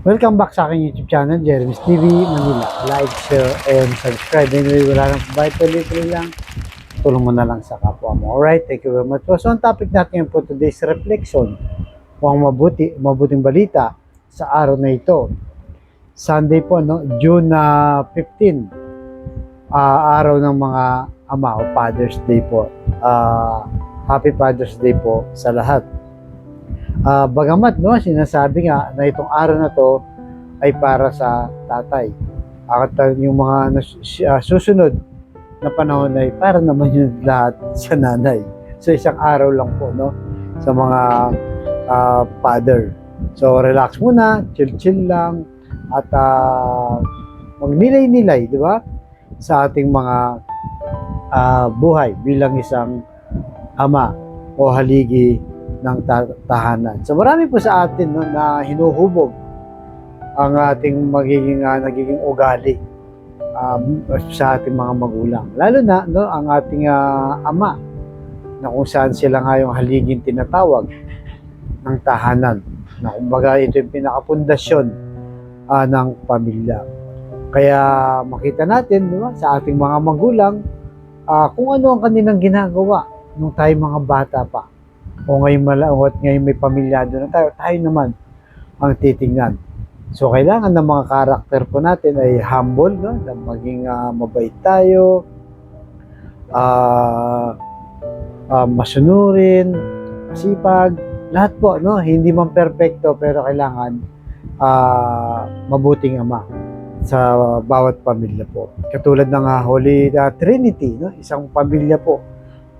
Welcome back sa aking YouTube channel, Jeremy's TV Manila. Like, share, and subscribe. Anyway, wala nang vital lang. Tulong mo na lang sa kapwa mo. Alright, thank you very much. So, ang topic natin po today's reflection. Kung ang mabuting balita sa araw na ito. Sunday po, no? June 15. Araw ng mga ama o Father's Day po. Happy Father's Day po sa lahat. Bagamat no, sinasabi nga na itong araw na to ay para sa tatay. At yung mga susunod na panahon ay para naman yung lahat sa nanay. So isang araw lang po no sa mga father. So relax muna, chill lang at magnilay-nilay, di ba? Sa ating mga buhay bilang isang ama o haligi ng tahanan. So marami po sa atin no, na hinuhubog ang ating nagiging ugali sa ating mga magulang. Lalo na no, ang ating ama na kung saan sila nga yung haliging tinatawag ng tahanan. Na kumbaga ito yung pinakapundasyon ng pamilya. Kaya makita natin no, sa ating mga magulang kung ano ang kanilang ginagawa nung tayo mga bata pa. O ngayon may pamilyado na tayo naman ang titingnan. So, kailangan ng mga karakter po natin ay humble, no? Na maging mabait tayo, masunurin, masipag, lahat po, no? Hindi man perfecto, pero kailangan mabuting ama sa bawat pamilya po. Katulad ng Holy Trinity, no? Isang pamilya po,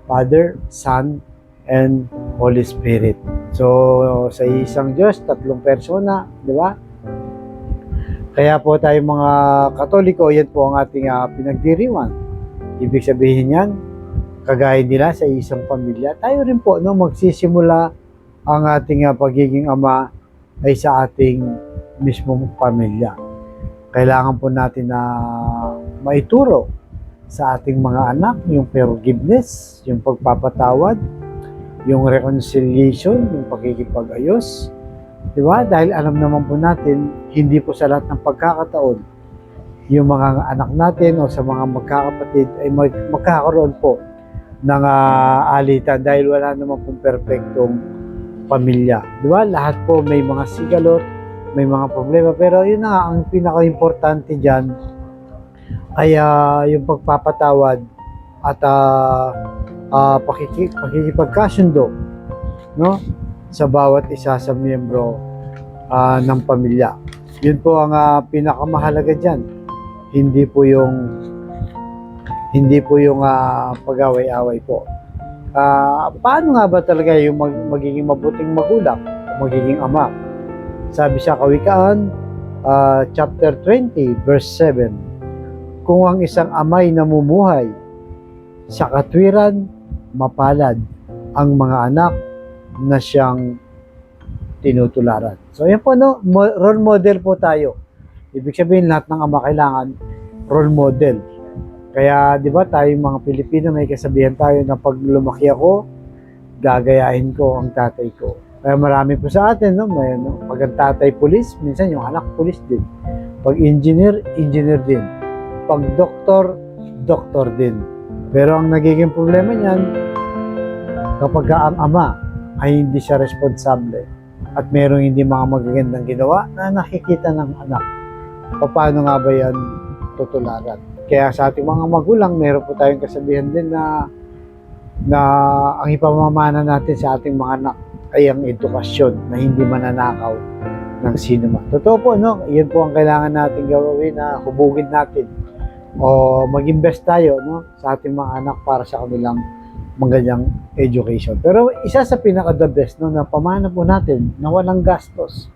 Father, Son, and Holy Spirit. So, sa isang Diyos, tatlong persona, di ba? Kaya po tayo mga Katoliko, yan po ang ating pinagdiriwang. Ibig sabihin yan, kagaya nila sa isang pamilya, tayo rin po no, magsisimula ang ating pagiging ama ay sa ating mismong pamilya. Kailangan po natin na maituro sa ating mga anak yung forgiveness, yung pagpapatawad, yung reconciliation, yung pagkikipag-ayos. Di ba? Dahil alam naman po natin, hindi po sa lahat ng pagkakataon, yung mga anak natin o sa mga magkakapatid ay magkakaroon po ng alitan dahil wala naman pong perfectong pamilya. Di ba? Lahat po may mga sigalot, may mga problema. Pero yun na nga, ang pinaka-importante dyan ay yung pagpapatawad at pakikipagkasundo no sa bawat isa sa miyembro ng pamilya. Yun po ang pinakamahalaga diyan. Hindi po yung pag-away-away po. Paano nga ba talaga yung magiging mabuting magulang, magiging ama? Sabi sa Kawikaan chapter 20 verse 7, kung ang isang ama'y namumuhay sa katwiran, mapalad ang mga anak na siyang tinutularan. So yan po no, role model po tayo. Ibig sabihin lahat ng ama kailangan role model. Kaya di ba tayo mga Pilipino may kasabihan tayo na pag lumaki ako, gagayahin ko ang tatay ko. Kaya marami po sa atin no, may pag ang tatay pulis, minsan yung anak pulis din. Pag engineer din. Pag doktor din. Pero ang nagiging problema niyan, kapag ang ama ay hindi siya responsable at merong hindi mga magagandang ginawa na nakikita ng anak, paano nga ba yan tutularan? Kaya sa ating mga magulang, meron po tayong kasabihan din na ang ipamamana natin sa ating mga anak ay ang edukasyon na hindi mananakaw ng sino man. Totoo po, no? Iyan po ang kailangan natin gawin na hubugin natin o mag-invest tayo no, sa ating mga anak para sa kanilang magandang education. Pero isa sa pinaka-the best no, na pamana po natin na walang gastos,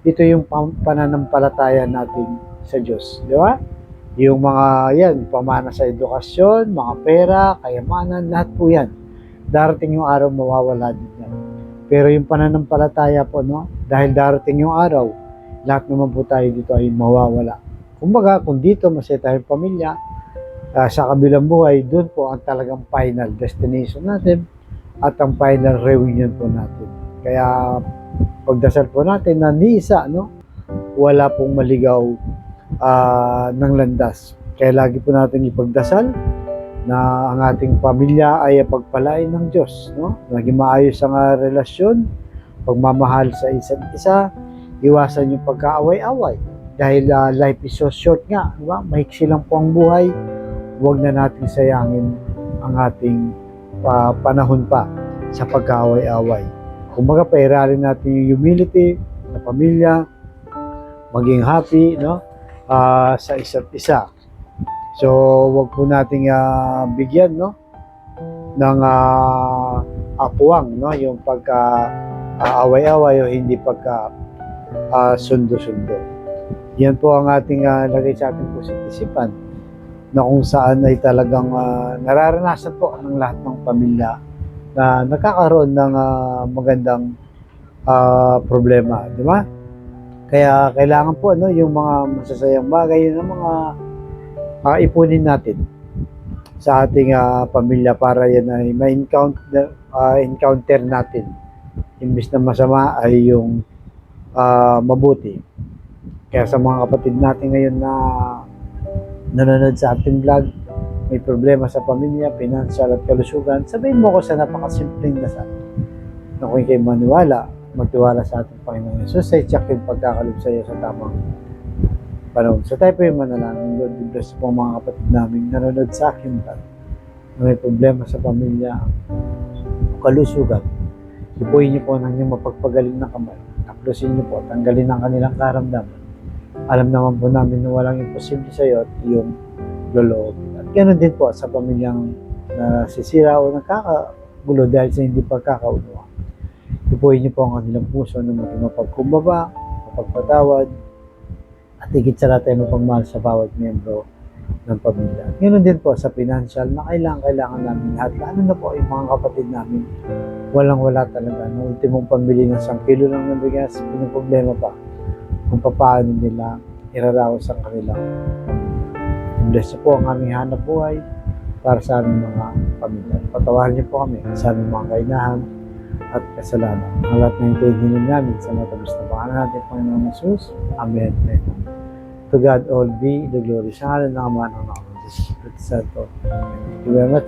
ito yung pananampalataya natin sa Diyos. Di ba? Yung mga yan, pamana sa edukasyon, mga pera, kayamanan, lahat po yan. Darating yung araw, mawawala din yan. Pero yung pananampalataya po, no, dahil darating yung araw, lahat naman po tayo dito ay mawawala. Kumbaga, kung dito masaya tayong pamilya, sa kabilang buhay, doon po ang talagang final destination natin at ang final reunion po natin. Kaya pagdasal po natin na ni isa, no? wala pong maligaw ng landas. Kaya lagi po natin ipagdasal na ang ating pamilya ay pagpalain ng Diyos, no? Naging maayos ang relasyon, pagmamahal sa isa't isa, iwasan yung pagkaaway-away. Dahil life is so short nga, di ba? Maiksi lang po ang buhay. Huwag na natin sayangin ang ating panahon pa sa pagkaaway-away. Kumbaga, pairalin natin yung humility sa pamilya, maging happy, no? Sa isa't isa. So, wag po nating bigyan, no, ng apuwang, no, yung pagka-away-away o hindi pagka sundo-sundo. Yan po ang ating lagay sa ating isipan na kung saan ay talagang nararanasan po ng lahat ng pamilya na nakakaroon ng magandang problema, di ba? Kaya kailangan po yung mga masasayang bagay, yung mga ipunin natin sa ating pamilya para yan ay ma-encounter natin. Imbis na masama ay yung mabuti. Kaya sa mga kapatid natin ngayon na nanonood sa ating vlog, may problema sa pamilya, pinansyal at kalusugan, sabihin mo ko sa napakasimpleng dasal na kung kayo maniwala, magtiwala sa ating Panginoon Jesus, ay tiyak yung pagkakalob sa iyo sa tamang panahon. So tayo po yung manalangin. Lord, bless po mga kapatid namin nanonood sa akin na may problema sa pamilya, kalusugan. Ipuin niyo po ng inyong mapagpagaling na kamay. Taklusin niyo po, tanggalin ang kanilang karamdaman. Alam naman po namin na walang imposible sa iyo at iyong loloob. At ganoon din po sa pamilyang nasisira o nakakagulo dahil sa hindi pagkakaunawa. Ipuin niyo po ang kanilang puso na maging mapagkumbaba, mapagpatawad, at higit sa lahat ay mapagmahal sa bawat miyembro ng pamilya. Ganoon din po sa financial na kailangan namin lahat. Lalo na po yung mga kapatid namin, walang-wala talaga. No, ultimong pambili ng 1 kilo lang ng bigas, problema pa kung paano nila iraraos ang kanilang pamilya. Bless po ang aming hanap buhay para sa aming mga pamilya. Patawarin niyo po kami sa aming mga kainahan at kasalanan. Ang lahat na hinihiling namin sa matabos na pangalan natin, Panginoon Jesus. Amen. Amen. To God all be the glory. Sa ngalan ng Ama ng Anak ng Espiritu Santo. Thank you very much.